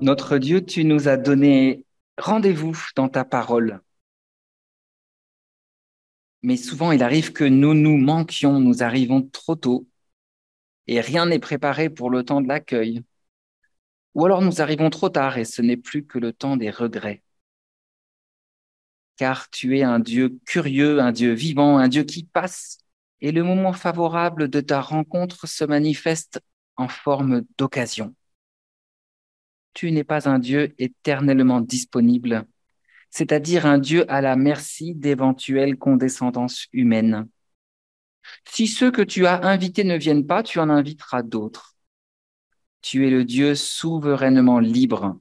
Notre Dieu, tu nous as donné rendez-vous dans ta parole. Mais souvent, il arrive que nous manquions, nous arrivons trop tôt et rien n'est préparé pour le temps de l'accueil. Ou alors nous arrivons trop tard et ce n'est plus que le temps des regrets. Car tu es un Dieu curieux, un Dieu vivant, un Dieu qui passe et le moment favorable de ta rencontre se manifeste en forme d'occasion. Tu n'es pas un Dieu éternellement disponible, c'est-à-dire un Dieu à la merci d'éventuelles condescendances humaines. Si ceux que tu as invités ne viennent pas, tu en inviteras d'autres. Tu es le Dieu souverainement libre.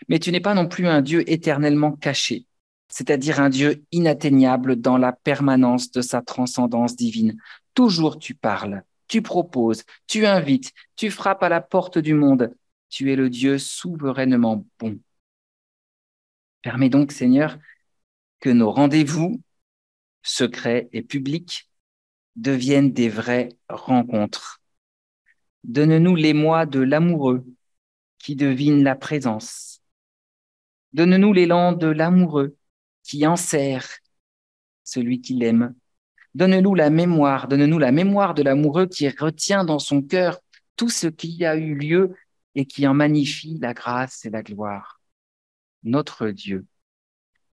Mais tu n'es pas non plus un Dieu éternellement caché, c'est-à-dire un Dieu inatteignable dans la permanence de sa transcendance divine. Toujours tu parles, tu proposes, tu invites, tu frappes à la porte du monde. Tu es le Dieu souverainement bon. Permets donc, Seigneur, que nos rendez-vous, secrets et publics, deviennent des vraies rencontres. Donne-nous l'émoi de l'amoureux qui devine la présence. Donne-nous l'élan de l'amoureux qui enserre celui qui l'aime. Donne-nous la mémoire de l'amoureux qui retient dans son cœur tout ce qui a eu lieu et qui en magnifie la grâce et la gloire. Notre Dieu,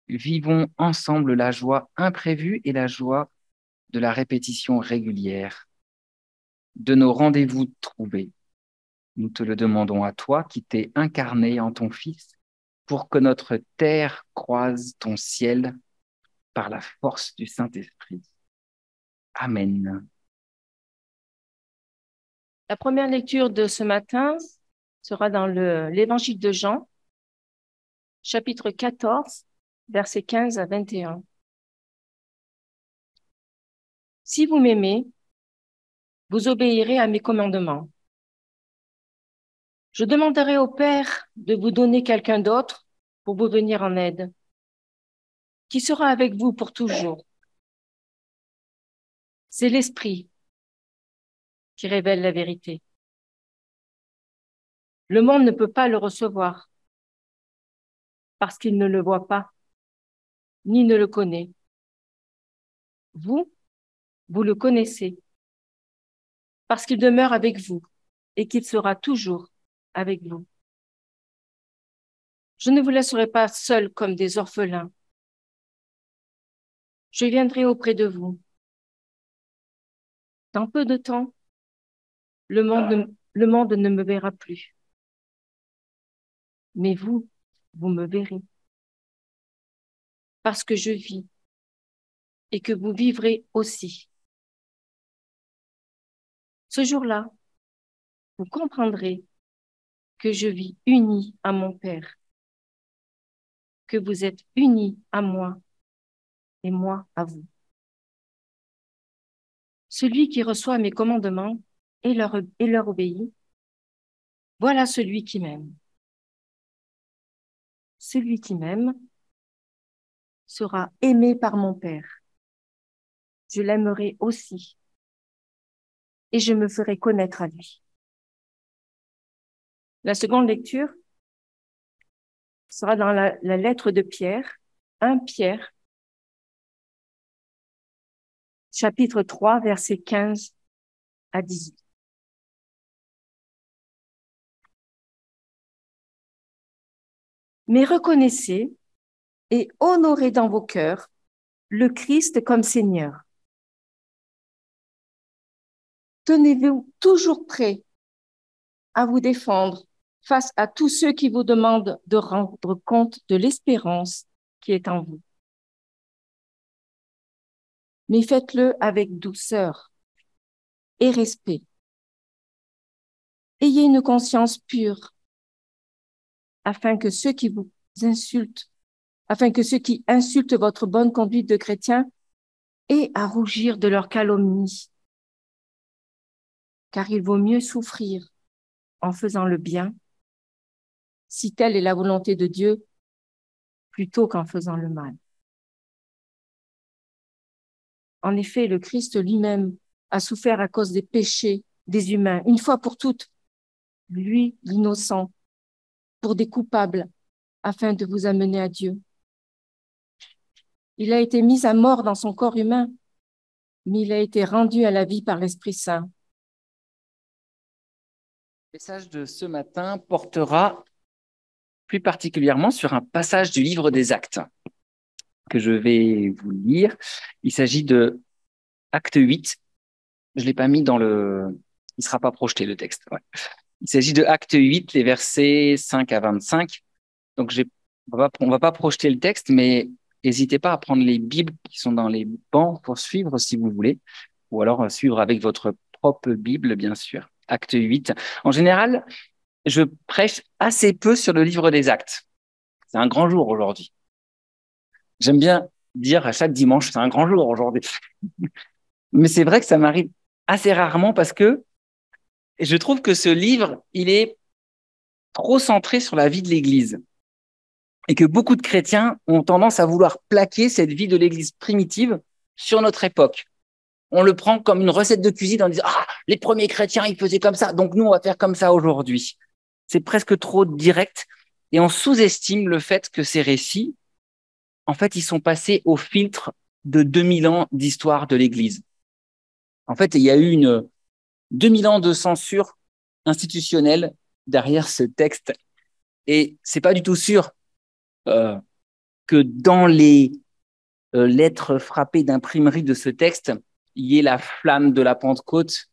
vivons ensemble la joie imprévue et la joie de la répétition régulière, de nos rendez-vous trouvés. Nous te le demandons à toi qui t'es incarné en ton Fils pour que notre terre croise ton ciel par la force du Saint-Esprit. Amen. La première lecture de ce matin sera dans l'Évangile de Jean, chapitre 14, versets 15 à 21. Si vous m'aimez, vous obéirez à mes commandements. Je demanderai au Père de vous donner quelqu'un d'autre pour vous venir en aide, qui sera avec vous pour toujours. C'est l'Esprit qui révèle la vérité. Le monde ne peut pas le recevoir parce qu'il ne le voit pas, ni ne le connaît. Vous, vous le connaissez parce qu'il demeure avec vous et qu'il sera toujours avec vous. Je ne vous laisserai pas seuls comme des orphelins. Je viendrai auprès de vous. Dans peu de temps, le monde ne me verra plus. Mais vous, vous me verrez. Parce que je vis et que vous vivrez aussi. Ce jour-là, vous comprendrez que je vis uni à mon Père, que vous êtes unis à moi et moi à vous. Celui qui reçoit mes commandements et leur obéit, voilà celui qui m'aime. Celui qui m'aime sera aimé par mon Père. Je l'aimerai aussi et je me ferai connaître à lui. La seconde lecture sera dans la lettre de Pierre, 1 Pierre, chapitre 3, versets 15 à 18. Mais reconnaissez et honorez dans vos cœurs le Christ comme Seigneur. Tenez-vous toujours prêts à vous défendre face à tous ceux qui vous demandent de rendre compte de l'espérance qui est en vous. Mais faites-le avec douceur et respect. Ayez une conscience pure afin que ceux qui insultent votre bonne conduite de chrétien aient à rougir de leur calomnie. Car il vaut mieux souffrir en faisant le bien, si telle est la volonté de Dieu, plutôt qu'en faisant le mal. En effet, le Christ lui-même a souffert à cause des péchés des humains, une fois pour toutes, lui, l'innocent, pour des coupables afin de vous amener à Dieu. Il a été mis à mort dans son corps humain, mais il a été rendu à la vie par l'Esprit Saint. Le message de ce matin portera plus particulièrement sur un passage du livre des Actes que je vais vous lire. Il s'agit de Acte 8. Je ne l'ai pas mis dans le... Il ne sera pas projeté, le texte. Ouais. Il s'agit de Acte 8, les versets 5 à 25. Donc, on va pas projeter le texte, mais n'hésitez pas à prendre les Bibles qui sont dans les bancs pour suivre si vous voulez, ou alors suivre avec votre propre Bible, bien sûr. Acte 8. En général, je prêche assez peu sur le livre des Actes. C'est un grand jour aujourd'hui. J'aime bien dire à chaque dimanche, c'est un grand jour aujourd'hui. Mais c'est vrai que ça m'arrive assez rarement parce que je trouve que ce livre, il est trop centré sur la vie de l'Église et que beaucoup de chrétiens ont tendance à vouloir plaquer cette vie de l'Église primitive sur notre époque. On le prend comme une recette de cuisine en disant « Ah, les premiers chrétiens, ils faisaient comme ça, donc nous, on va faire comme ça aujourd'hui. » C'est presque trop direct et on sous-estime le fait que ces récits, en fait, ils sont passés au filtre de 2000 ans d'histoire de l'Église. En fait, il y a eu 2000 ans de censure institutionnelle derrière ce texte. Et c'est pas du tout sûr que dans les lettres frappées d'imprimerie de ce texte, il y ait la flamme de la Pentecôte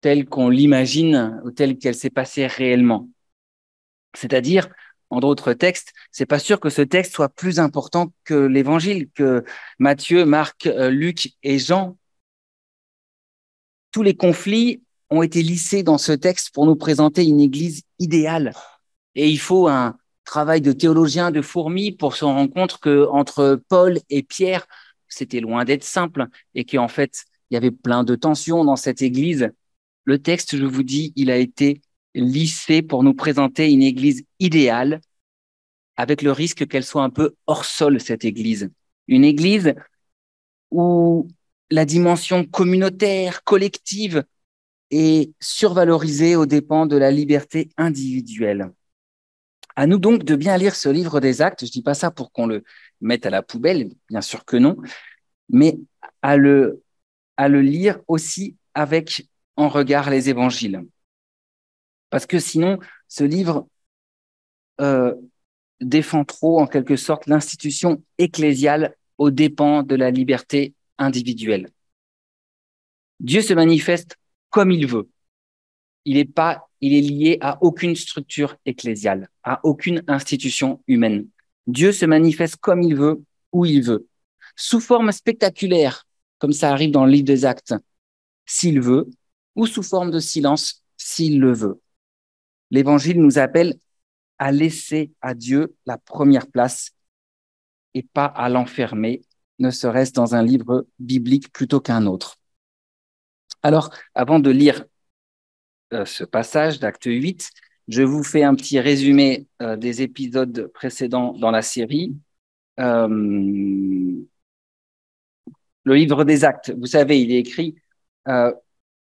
telle qu'on l'imagine ou telle qu'elle s'est passée réellement. C'est-à-dire, en d'autres textes, c'est pas sûr que ce texte soit plus important que l'Évangile, que Matthieu, Marc, Luc et Jean. Tous les conflits ont été lissés dans ce texte pour nous présenter une église idéale. Et il faut un travail de théologien de fourmi pour se rendre compte que entre Paul et Pierre, c'était loin d'être simple et qu'en fait, il y avait plein de tensions dans cette église. Le texte, je vous dis, il a été lissé pour nous présenter une église idéale avec le risque qu'elle soit un peu hors sol, cette église. Une église où la dimension communautaire, collective, est survalorisée aux dépens de la liberté individuelle. À nous donc de bien lire ce livre des Actes. Je dis pas ça pour qu'on le mette à la poubelle, bien sûr que non, mais à le lire aussi avec en regard les évangiles. Parce que sinon, ce livre défend trop, en quelque sorte, l'institution ecclésiale aux dépens de la liberté individuelle. Dieu se manifeste comme il veut. Il est lié à aucune structure ecclésiale, à aucune institution humaine. Dieu se manifeste comme il veut, où il veut, sous forme spectaculaire, comme ça arrive dans le livre des Actes, s'il veut, ou sous forme de silence, s'il le veut. L'Évangile nous appelle à laisser à Dieu la première place et pas à l'enfermer, ne serait-ce dans un livre biblique plutôt qu'un autre. Alors, avant de lire ce passage d'Acte 8, je vous fais un petit résumé des épisodes précédents dans la série. Le livre des Actes, vous savez, il est écrit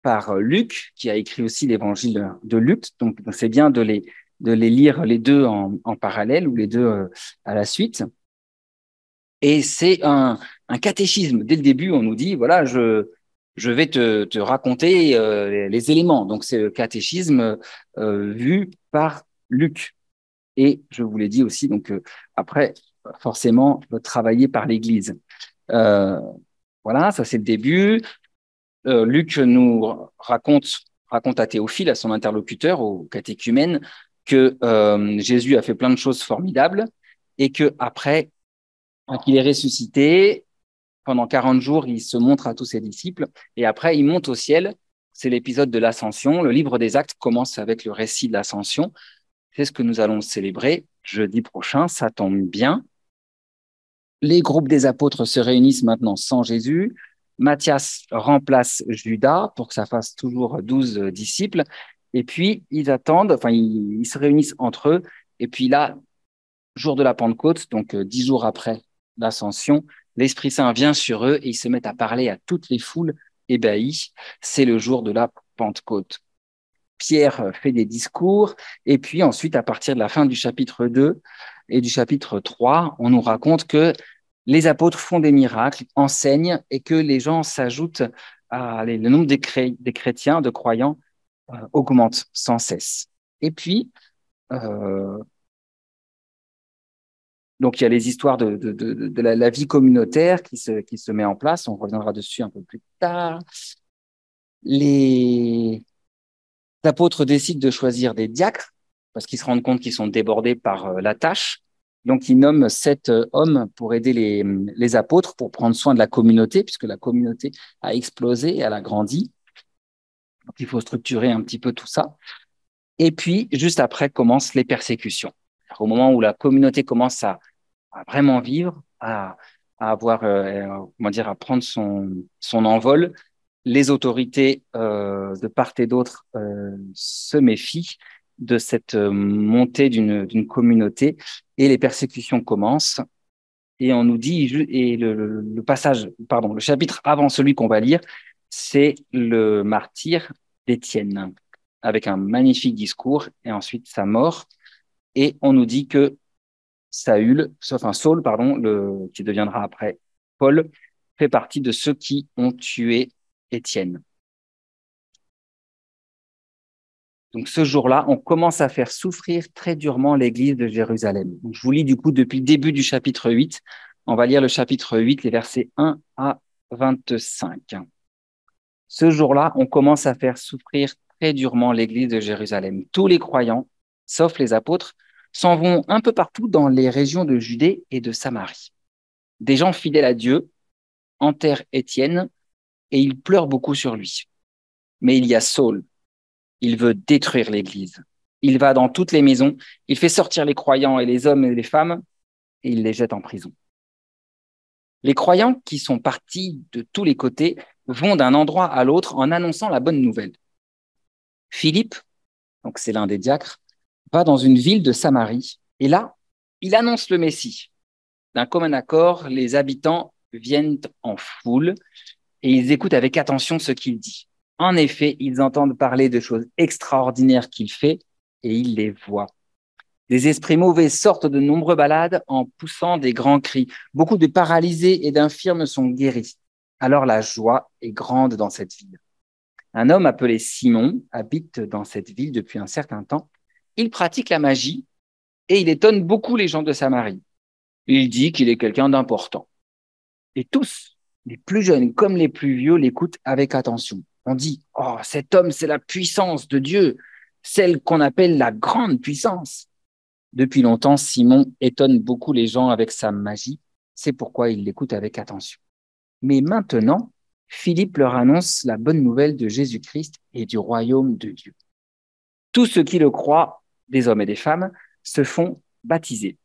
par Luc, qui a écrit aussi l'évangile de Luc. Donc, c'est bien de les lire les deux en parallèle ou les deux à la suite. Et c'est un catéchisme. Dès le début, on nous dit, voilà, je vais te raconter les éléments. Donc, c'est le catéchisme vu par Luc. Et je vous l'ai dit aussi, donc après, forcément, travaillé par l'Église. Voilà, ça c'est le début. Luc nous raconte à Théophile, à son interlocuteur, au catéchumène, que Jésus a fait plein de choses formidables et que après qu'il est ressuscité, pendant 40 jours, il se montre à tous ses disciples et après, il monte au ciel. C'est l'épisode de l'Ascension. Le livre des Actes commence avec le récit de l'Ascension. C'est ce que nous allons célébrer jeudi prochain. Ça tombe bien. Les groupes des apôtres se réunissent maintenant sans Jésus. Matthias remplace Judas pour que ça fasse toujours 12 disciples. Et puis, ils attendent, enfin, ils se réunissent entre eux. Et puis là, jour de la Pentecôte, donc 10 jours après l'Ascension, l'Esprit Saint vient sur eux et ils se mettent à parler à toutes les foules ébahies. C'est le jour de la Pentecôte. Pierre fait des discours, et puis ensuite, à partir de la fin du chapitre 2 et du chapitre 3, on nous raconte que les apôtres font des miracles, enseignent, et que les gens s'ajoutent le nombre des chrétiens, de croyants, augmente sans cesse. Et puis, donc il y a les histoires de la vie communautaire qui se met en place, on reviendra dessus un peu plus tard. Les apôtres décident de choisir des diacres parce qu'ils se rendent compte qu'ils sont débordés par la tâche. Donc, ils nomment 7 hommes pour aider les apôtres, pour prendre soin de la communauté, puisque la communauté a explosé, elle a grandi. Donc, il faut structurer un petit peu tout ça. Et puis, juste après, commencent les persécutions. Alors, au moment où la communauté commence à vraiment vivre, à avoir, à prendre son envol, les autorités de part et d'autre se méfient de cette montée d'une communauté et les persécutions commencent. Et on nous dit, et le passage, pardon, le chapitre avant celui qu'on va lire, c'est le martyre d'Étienne, avec un magnifique discours et ensuite sa mort. Et on nous dit que Saul, pardon, qui deviendra après Paul, fait partie de ceux qui ont tué Étienne. Donc ce jour-là, on commence à faire souffrir très durement l'église de Jérusalem. Donc, je vous lis du coup depuis le début du chapitre 8. On va lire le chapitre 8, les versets 1 à 25. Ce jour-là, on commence à faire souffrir très durement l'église de Jérusalem. Tous les croyants, sauf les apôtres, s'en vont un peu partout dans les régions de Judée et de Samarie. Des gens fidèles à Dieu enterrent Étienne et ils pleurent beaucoup sur lui. Mais il y a Saul. Il veut détruire l'Église. Il va dans toutes les maisons, il fait sortir les croyants et les hommes et les femmes, et il les jette en prison. Les croyants qui sont partis de tous les côtés vont d'un endroit à l'autre en annonçant la bonne nouvelle. Philippe, donc c'est l'un des diacres, va dans une ville de Samarie, et là, il annonce le Messie. D'un commun accord, les habitants viennent en foule, et ils écoutent avec attention ce qu'il dit. En effet, ils entendent parler de choses extraordinaires qu'il fait et ils les voient. Des esprits mauvais sortent de nombreux malades en poussant des grands cris. Beaucoup de paralysés et d'infirmes sont guéris. Alors la joie est grande dans cette ville. Un homme appelé Simon habite dans cette ville depuis un certain temps. Il pratique la magie et il étonne beaucoup les gens de Samarie. Il dit qu'il est quelqu'un d'important. Et tous, les plus jeunes comme les plus vieux, l'écoutent avec attention. On dit, oh, cet homme, c'est la puissance de Dieu, celle qu'on appelle la grande puissance. Depuis longtemps, Simon étonne beaucoup les gens avec sa magie. C'est pourquoi ils l'écoutent avec attention. Mais maintenant, Philippe leur annonce la bonne nouvelle de Jésus-Christ et du royaume de Dieu. Tous ceux qui le croient, des hommes et des femmes, se font baptiser.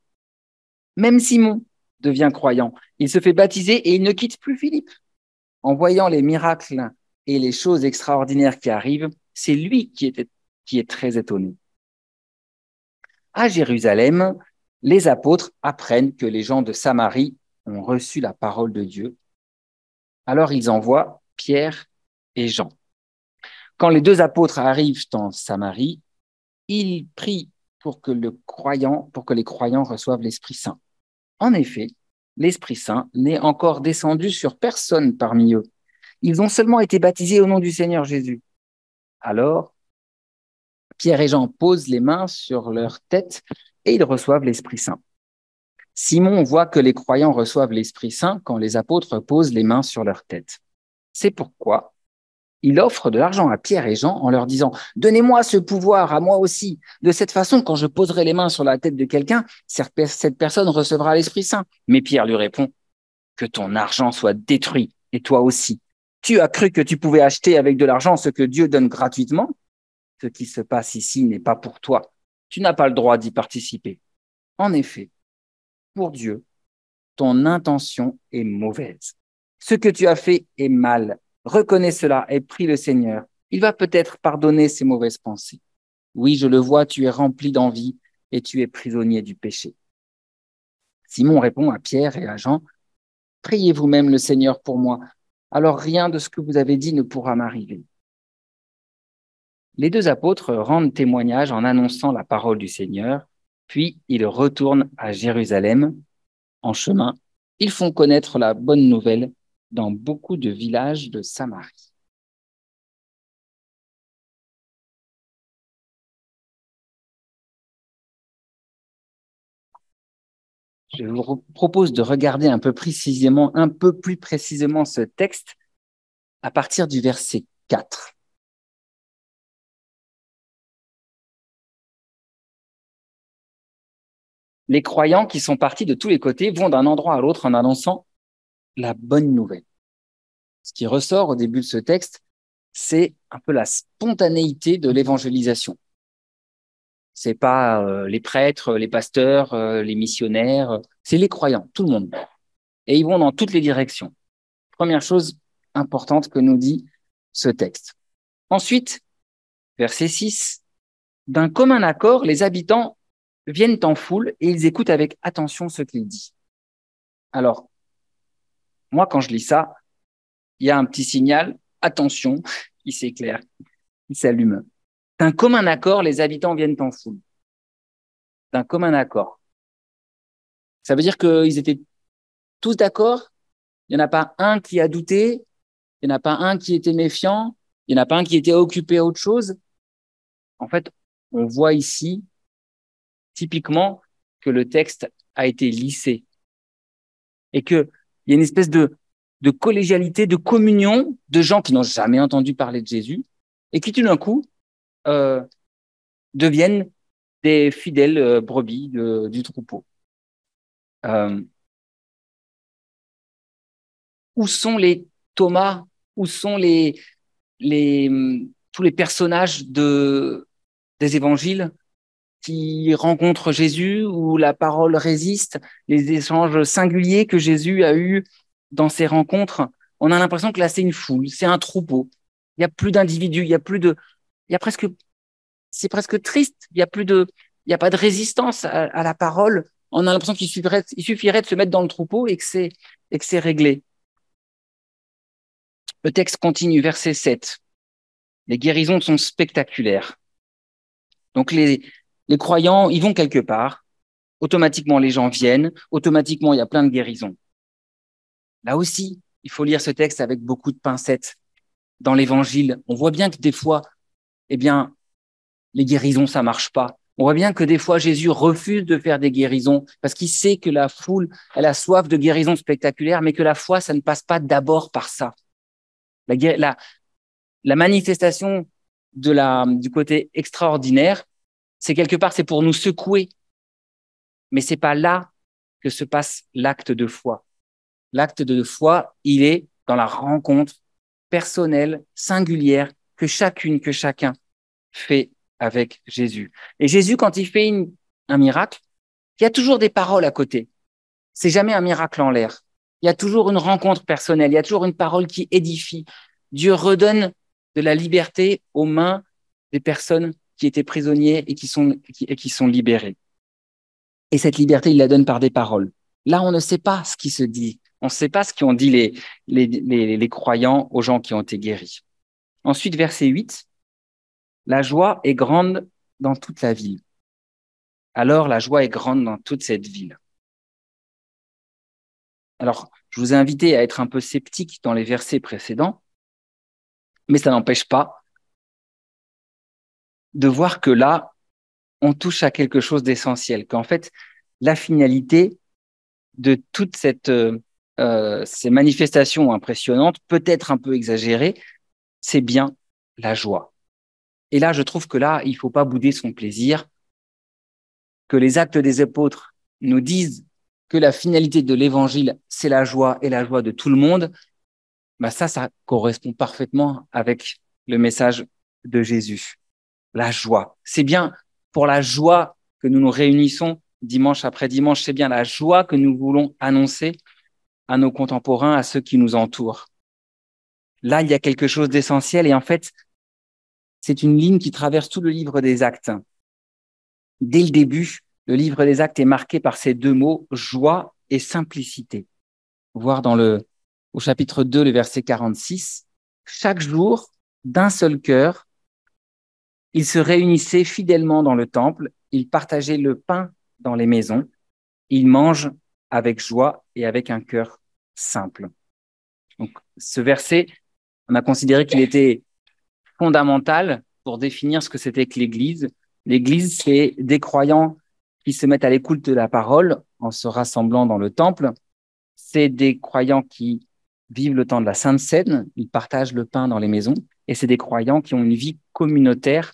Même Simon devient croyant. Il se fait baptiser et il ne quitte plus Philippe. En voyant les miracles et les choses extraordinaires qui arrivent, c'est lui qui est très étonné. À Jérusalem, les apôtres apprennent que les gens de Samarie ont reçu la parole de Dieu. Alors ils envoient Pierre et Jean. Quand les 2 apôtres arrivent en Samarie, ils prient pour que les croyants reçoivent l'Esprit Saint. En effet, l'Esprit Saint n'est encore descendu sur personne parmi eux. Ils ont seulement été baptisés au nom du Seigneur Jésus. Alors, Pierre et Jean posent les mains sur leur tête et ils reçoivent l'Esprit Saint. Simon voit que les croyants reçoivent l'Esprit Saint quand les apôtres posent les mains sur leur tête. C'est pourquoi il offre de l'argent à Pierre et Jean en leur disant « Donnez-moi ce pouvoir à moi aussi. De cette façon, quand je poserai les mains sur la tête de quelqu'un, cette personne recevra l'Esprit Saint. » Mais Pierre lui répond « Que ton argent soit détruit, et toi aussi. Tu as cru que tu pouvais acheter avec de l'argent ce que Dieu donne gratuitement? Ce qui se passe ici n'est pas pour toi. Tu n'as pas le droit d'y participer. En effet, pour Dieu, ton intention est mauvaise. Ce que tu as fait est mal. Reconnais cela et prie le Seigneur. Il va peut-être pardonner ces mauvaises pensées. Oui, je le vois, tu es rempli d'envie et tu es prisonnier du péché. » Simon répond à Pierre et à Jean, « Priez vous-même le Seigneur pour moi, alors rien de ce que vous avez dit ne pourra m'arriver. » Les deux apôtres rendent témoignage en annonçant la parole du Seigneur, puis ils retournent à Jérusalem. En chemin, ils font connaître la bonne nouvelle dans beaucoup de villages de Samarie. Je vous propose de regarder un peu plus précisément ce texte à partir du verset 4. Les croyants qui sont partis de tous les côtés vont d'un endroit à l'autre en annonçant la bonne nouvelle. Ce qui ressort au début de ce texte, c'est un peu la spontanéité de l'évangélisation. C'est pas les prêtres, les pasteurs, les missionnaires, c'est les croyants, tout le monde. Et ils vont dans toutes les directions. Première chose importante que nous dit ce texte. Ensuite, verset 6, d'un commun accord, les habitants viennent en foule et ils écoutent avec attention ce qu'il dit. Alors, moi, quand je lis ça, il y a un petit signal, attention, qui s'éclaire, qui s'allume. D'un commun accord, les habitants viennent en foule. D'un commun accord. Ça veut dire qu'ils étaient tous d'accord? Il n'y en a pas un qui a douté? Il n'y en a pas un qui était méfiant? Il n'y en a pas un qui était occupé à autre chose? En fait, on voit ici, typiquement, que le texte a été lissé et qu'il y a une espèce de collégialité, de communion de gens qui n'ont jamais entendu parler de Jésus et qui, tout d'un coup, deviennent des fidèles brebis du troupeau. Où sont les Thomas? Où sont tous les personnages des évangiles qui rencontrent Jésus, où la parole résiste, les échanges singuliers que Jésus a eus dans ces rencontres? On a l'impression que là, c'est une foule, c'est un troupeau. Il n'y a plus d'individus, c'est presque triste. Il n'y a pas de résistance à la parole. On a l'impression qu'il suffirait de se mettre dans le troupeau et que c'est réglé. Le texte continue, verset 7. Les guérisons sont spectaculaires. Donc les croyants, ils vont quelque part. Automatiquement, les gens viennent. Automatiquement, il y a plein de guérisons. Là aussi, il faut lire ce texte avec beaucoup de pincettes. Dans l'évangile, on voit bien que des fois, eh bien, les guérisons, ça marche pas. On voit bien que des fois, Jésus refuse de faire des guérisons parce qu'il sait que la foule, elle a soif de guérisons spectaculaires, mais que la foi, ça ne passe pas d'abord par ça. La manifestation du côté extraordinaire, c'est quelque part, c'est pour nous secouer. Mais c'est pas là que se passe l'acte de foi. L'acte de foi, il est dans la rencontre personnelle, singulière, que chacun fait avec Jésus. Et Jésus, quand il fait un miracle, il y a toujours des paroles à côté. C'est jamais un miracle en l'air. Il y a toujours une rencontre personnelle. Il y a toujours une parole qui édifie. Dieu redonne de la liberté aux mains des personnes qui étaient prisonniers et qui sont libérés. Et cette liberté, il la donne par des paroles. Là, on ne sait pas ce qui se dit. On ne sait pas ce qu'ont dit les croyants aux gens qui ont été guéris. Ensuite, verset 8, la joie est grande dans toute la ville. Alors, la joie est grande dans toute cette ville. Alors, je vous ai invité à être un peu sceptique dans les versets précédents, mais ça n'empêche pas de voir que là, on touche à quelque chose d'essentiel, qu'en fait, la finalité de toutes ces manifestations impressionnantes, peut-être un peu exagérées, c'est bien la joie. Et là, je trouve que là, il ne faut pas bouder son plaisir, que les actes des apôtres nous disent que la finalité de l'évangile, c'est la joie et la joie de tout le monde. Bah ça correspond parfaitement avec le message de Jésus. La joie. C'est bien pour la joie que nous nous réunissons dimanche après dimanche. C'est bien la joie que nous voulons annoncer à nos contemporains, à ceux qui nous entourent. Là, il y a quelque chose d'essentiel et en fait, c'est une ligne qui traverse tout le livre des Actes. Dès le début, le livre des Actes est marqué par ces deux mots, joie et simplicité. Voir au chapitre 2, le verset 46, chaque jour, d'un seul cœur, Ils se réunissaient fidèlement dans le temple, ils partageaient le pain dans les maisons, ils mangent avec joie et avec un cœur simple. Donc, ce verset, on a considéré qu'il était fondamental pour définir ce que c'était que l'Église. L'Église, c'est des croyants qui se mettent à l'écoute de la parole en se rassemblant dans le temple. C'est des croyants qui vivent le temps de la Sainte Seine, ils partagent le pain dans les maisons, et c'est des croyants qui ont une vie communautaire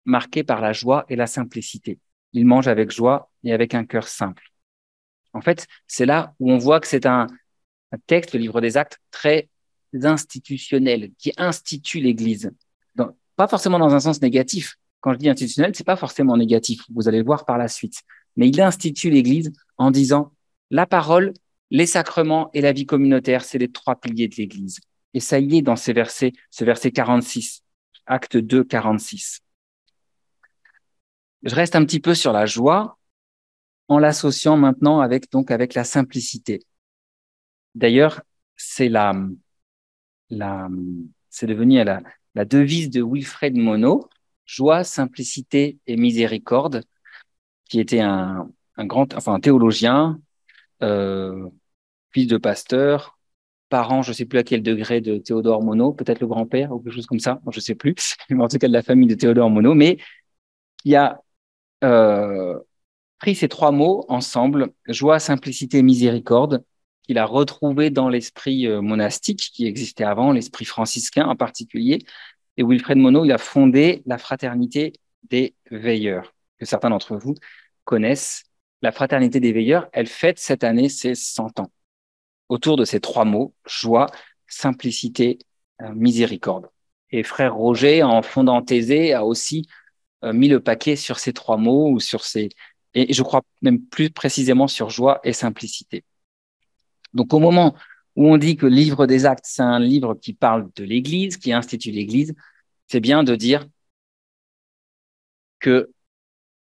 marquée par la joie et la simplicité. Ils mangent avec joie et avec un cœur simple. En fait, c'est là où on voit que c'est un texte, le livre des Actes, très institutionnel, qui institue l'Église. Pas forcément dans un sens négatif. Quand je dis institutionnel, c'est pas forcément négatif. Vous allez le voir par la suite. Mais il institue l'Église en disant la parole, les sacrements et la vie communautaire, c'est les trois piliers de l'Église. Et ça y est dans ces versets, ce verset 46, Acte 2, 46. Je reste un petit peu sur la joie en l'associant maintenant avec la simplicité. D'ailleurs, c'est devenu la devise de Wilfred Monod, joie, simplicité et miséricorde, qui était un théologien, fils de pasteur, parent, je ne sais plus à quel degré de Théodore Monod, peut-être le grand-père ou quelque chose comme ça, je ne sais plus, mais en tout cas de la famille de Théodore Monod, mais qui a pris ces trois mots ensemble, joie, simplicité, miséricorde, qu'il a retrouvé dans l'esprit monastique qui existait avant, l'esprit franciscain en particulier. Et Wilfred Monod, il a fondé la fraternité des veilleurs, que certains d'entre vous connaissent. La fraternité des veilleurs, elle fête cette année ses 100 ans, autour de ces trois mots, joie, simplicité, miséricorde. Et frère Roger, en fondant Thésée, a aussi mis le paquet sur ces trois mots, ou sur et je crois même plus précisément sur joie et simplicité. Donc au moment où on dit que le livre des Actes, c'est un livre qui parle de l'Église, qui institue l'Église, c'est bien de dire que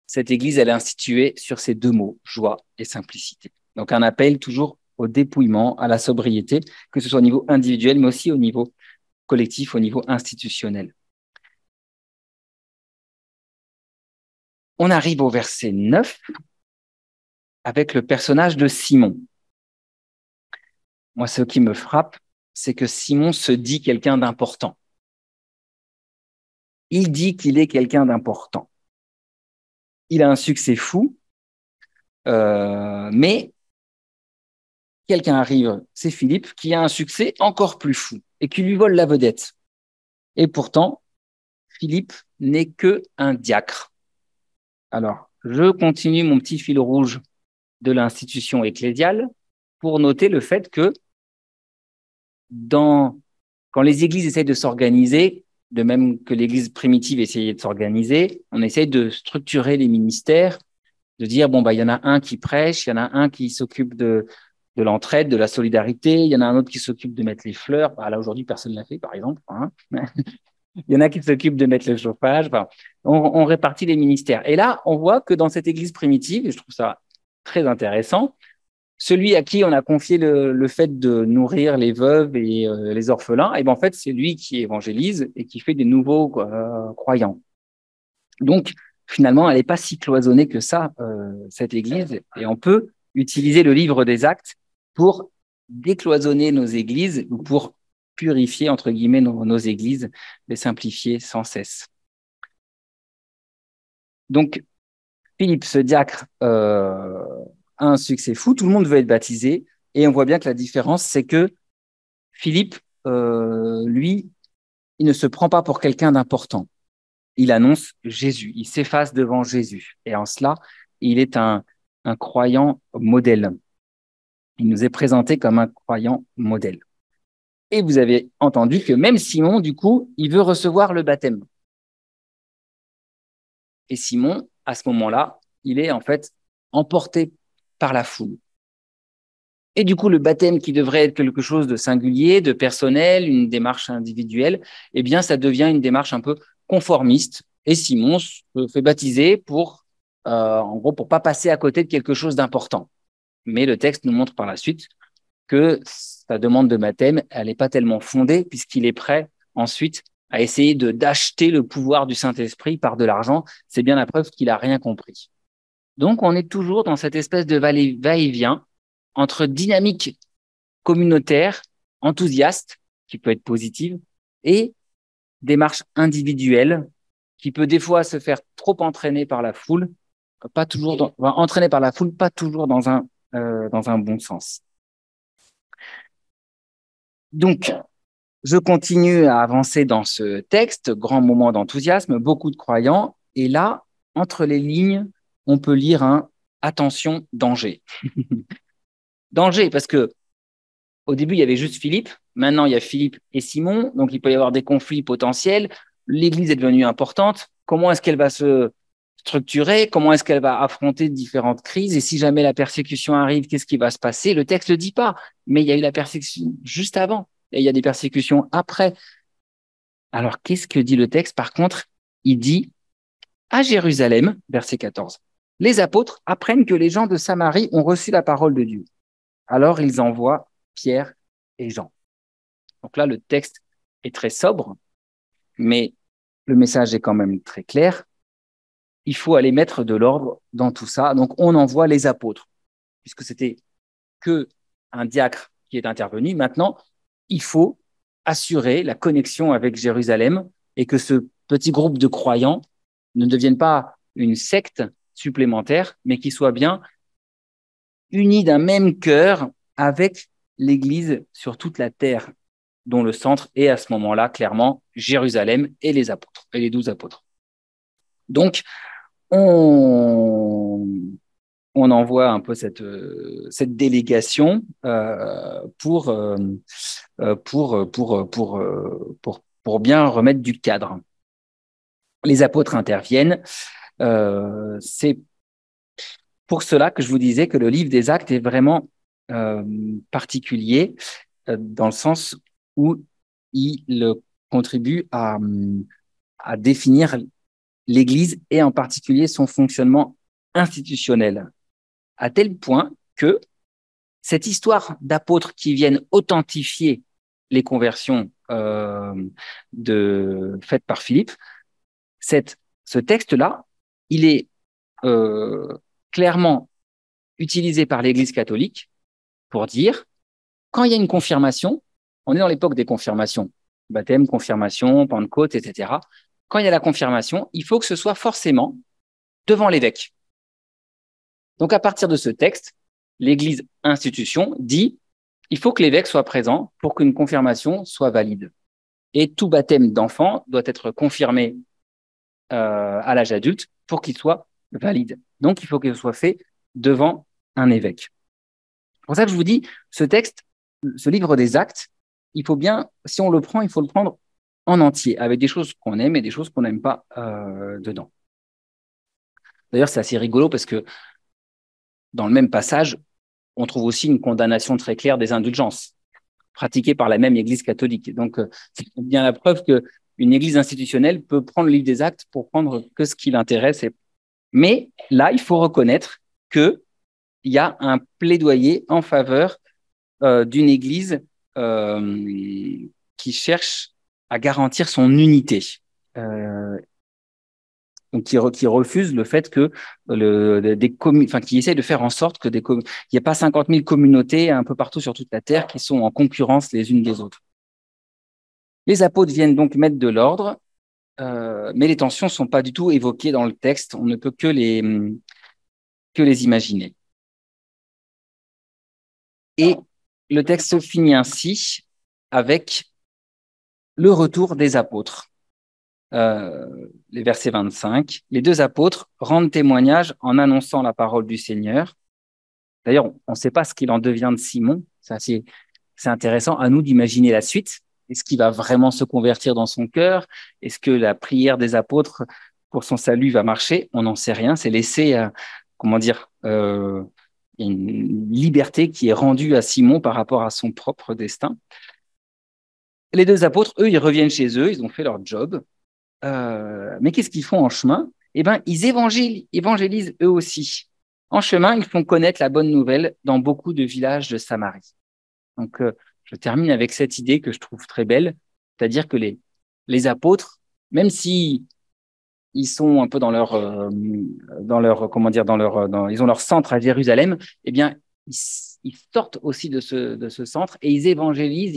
cette Église, elle est instituée sur ces deux mots, joie et simplicité. Donc un appel toujours au dépouillement, à la sobriété, que ce soit au niveau individuel, mais aussi au niveau collectif, au niveau institutionnel. On arrive au verset 9 avec le personnage de Simon. Moi, ce qui me frappe, c'est que Simon se dit quelqu'un d'important. Il dit qu'il est quelqu'un d'important. Il a un succès fou, mais quelqu'un arrive, c'est Philippe, qui a un succès encore plus fou et qui lui vole la vedette. Et pourtant, Philippe n'est que un diacre. Alors, je continue mon petit fil rouge de l'institution ecclésiale pour noter le fait que quand les églises essayent de s'organiser, de même que l'église primitive essayait de s'organiser, on essaye de structurer les ministères, de dire, bon, bah, il y en a un qui prêche, il y en a un qui s'occupe de l'entraide, de la solidarité, il y en a un autre qui s'occupe de mettre les fleurs. Bah, là, aujourd'hui, personne ne l'a fait, par exemple. Hein. Il y en a qui s'occupent de mettre le chauffage. Enfin, on répartit les ministères. Et là, on voit que dans cette église primitive, et je trouve ça très intéressant, celui à qui on a confié le fait de nourrir les veuves et les orphelins, et ben en fait, c'est lui qui évangélise et qui fait des nouveaux croyants. Donc, finalement, elle n'est pas si cloisonnée que ça, cette église, et on peut utiliser le livre des Actes pour décloisonner nos églises ou pour purifier, entre guillemets, nos églises, les simplifier sans cesse. Donc, Philippe, ce diacre, a un succès fou, tout le monde veut être baptisé, et on voit bien que la différence, c'est que Philippe, lui, il ne se prend pas pour quelqu'un d'important. Il annonce Jésus, il s'efface devant Jésus, et en cela, il est un croyant modèle. Il nous est présenté comme un croyant modèle. Et vous avez entendu que même Simon, du coup, il veut recevoir le baptême. Et Simon, à ce moment-là, il est en fait emporté par la foule. Et du coup, le baptême qui devrait être quelque chose de singulier, de personnel, une démarche individuelle, eh bien, ça devient une démarche un peu conformiste. Et Simon se fait baptiser en gros, pour pas passer à côté de quelque chose d'important. Mais le texte nous montre par la suite que sa demande de baptême, elle n'est pas tellement fondée puisqu'il est prêt ensuite à essayer d'acheter le pouvoir du Saint-Esprit par de l'argent. C'est bien la preuve qu'il n'a rien compris. Donc, on est toujours dans cette espèce de va-et-vient entre dynamique communautaire, enthousiaste, qui peut être positive, et démarche individuelle, qui peut des fois se faire trop entraîner par la foule, pas toujours entraîner par la foule, pas toujours dans un bon sens. Donc, je continue à avancer dans ce texte, grand moment d'enthousiasme, beaucoup de croyants, et là, entre les lignes, on peut lire un attention, danger. Danger, parce que au début, il y avait juste Philippe, maintenant il y a Philippe et Simon, donc il peut y avoir des conflits potentiels, l'Église est devenue importante, comment est-ce qu'elle va se structurer, comment est-ce qu'elle va affronter différentes crises, et si jamais la persécution arrive, qu'est-ce qui va se passer? Le texte ne le dit pas, mais il y a eu la persécution juste avant, et il y a des persécutions après. Alors, qu'est-ce que dit le texte? Par contre, il dit, à Jérusalem, verset 14, les apôtres apprennent que les gens de Samarie ont reçu la parole de Dieu. Alors, ils envoient Pierre et Jean. Donc là, le texte est très sobre, mais le message est quand même très clair. Il faut aller mettre de l'ordre dans tout ça. Donc, on envoie les apôtres, puisque c'était que un diacre qui est intervenu. Maintenant, il faut assurer la connexion avec Jérusalem et que ce petit groupe de croyants ne devienne pas une secte supplémentaire, mais qu'il soit bien unis d'un même cœur avec l'Église sur toute la terre, dont le centre est à ce moment-là clairement Jérusalem et les apôtres, et les 12 apôtres. Donc, on envoie un peu cette délégation pour bien remettre du cadre. Les apôtres interviennent. C'est pour cela que je vous disais que le livre des Actes est vraiment particulier dans le sens où il contribue à définir l'Église et en particulier son fonctionnement institutionnel, à tel point que cette histoire d'apôtres qui viennent authentifier les conversions faites par Philippe, ce texte-là, il est clairement utilisé par l'Église catholique pour dire, quand il y a une confirmation, on est dans l'époque des confirmations, baptême, confirmation, Pentecôte, etc. Quand il y a la confirmation, il faut que ce soit forcément devant l'évêque. Donc, à partir de ce texte, l'Église institution dit, il faut que l'évêque soit présent pour qu'une confirmation soit valide. Et tout baptême d'enfant doit être confirmé à l'âge adulte pour qu'il soit valide. Donc, il faut qu'il soit fait devant un évêque. C'est pour ça que je vous dis, ce texte, ce livre des Actes, il faut bien, si on le prend, il faut le prendre en entier, avec des choses qu'on aime et des choses qu'on n'aime pas dedans. D'ailleurs, c'est assez rigolo parce que dans le même passage, on trouve aussi une condamnation très claire des indulgences pratiquées par la même Église catholique. Donc, c'est bien la preuve qu'une Église institutionnelle peut prendre le livre des Actes pour prendre que ce qui l'intéresse. Mais là, il faut reconnaître qu'il y a un plaidoyer en faveur d'une Église qui cherche à garantir son unité. Donc qui refuse le fait que qui essaie de faire en sorte que il n'y ait pas 50 000 communautés un peu partout sur toute la terre qui sont en concurrence les unes des autres. Les apôtres viennent donc mettre de l'ordre, mais les tensions sont pas du tout évoquées dans le texte. On ne peut que les imaginer. Et le texte se finit ainsi avec le retour des apôtres. Les versets 25, les 2 apôtres rendent témoignage en annonçant la parole du Seigneur. D'ailleurs, on ne sait pas ce qu'il en devient de Simon. C'est intéressant à nous d'imaginer la suite. Est-ce qu'il va vraiment se convertir dans son cœur? Est-ce que la prière des apôtres pour son salut va marcher? On n'en sait rien. C'est laissé, il y a une liberté qui est rendue à Simon par rapport à son propre destin. Les 2 apôtres, eux, ils reviennent chez eux, ils ont fait leur job. Mais qu'est-ce qu'ils font en chemin? Eh bien, ils évangélisent eux aussi. En chemin, ils font connaître la bonne nouvelle dans beaucoup de villages de Samarie. Donc, je termine avec cette idée que je trouve très belle, c'est-à-dire que les apôtres, même si ils sont un peu ils ont leur centre à Jérusalem, eh bien, ils sortent aussi de ce centre et ils évangélisent,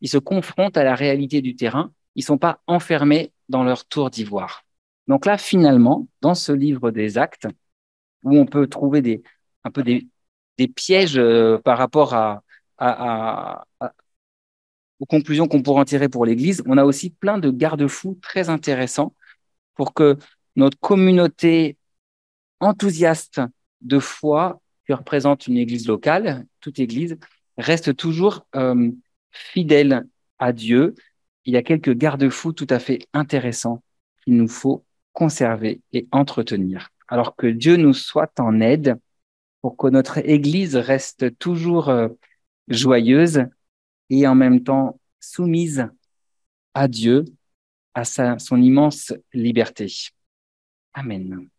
ils se confrontent à la réalité du terrain. Ils ne sont pas enfermés dans leur tour d'ivoire. Donc là, finalement, dans ce livre des Actes, où on peut trouver un peu des pièges par rapport aux conclusions qu'on pourrait en tirer pour l'Église, on a aussi plein de garde-fous très intéressants pour que notre communauté enthousiaste de foi qui représente une église locale, toute église, reste toujours fidèle à Dieu. Il y a quelques garde-fous tout à fait intéressants qu'il nous faut conserver et entretenir. Alors que Dieu nous soit en aide pour que notre église reste toujours joyeuse et en même temps soumise à Dieu, à son immense liberté. Amen.